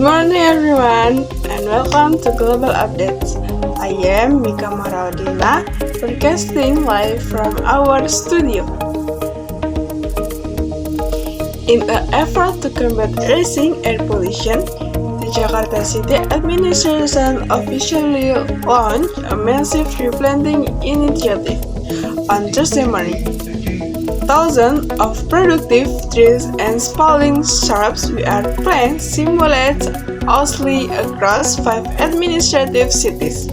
morning everyone and welcome to Global Updates. I am Mika Maraudina, broadcasting live from our studio. In an effort to combat rising air pollution, the Jakarta City Administration officially launched a massive replanting initiative on Thursday morning. Thousands of productive trees and sprawling shrubs were planted simultaneously across 5 administrative cities.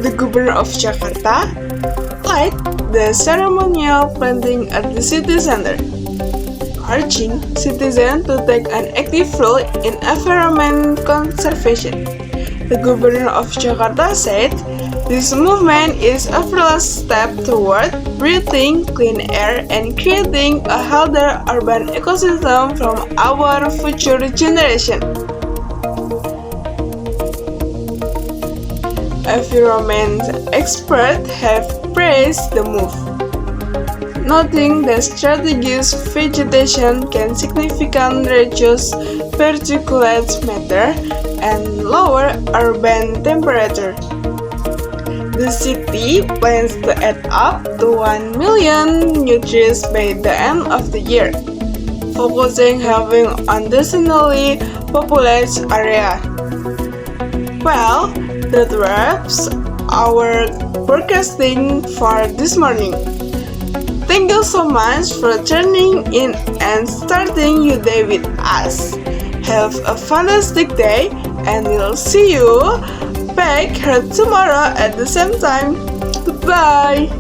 The Governor of Jakarta led the ceremonial planting at the city center, urging citizens to take an active role in environment conservation. The Governor of Jakarta said, "This movement is a first step toward breathing clean air and creating a healthier urban ecosystem from our future generation." Environment experts have praised the move, noting that strategic vegetation can significantly reduce particulate matter and lower urban temperature. The city plans to add up to 1 million new trees by the end of the year, focusing heavily on densely populated area. Well, that wraps our broadcasting for this morning. Thank you so much for tuning in and starting your day with us. Have a fantastic day and we'll see you back here tomorrow at the same time. Goodbye!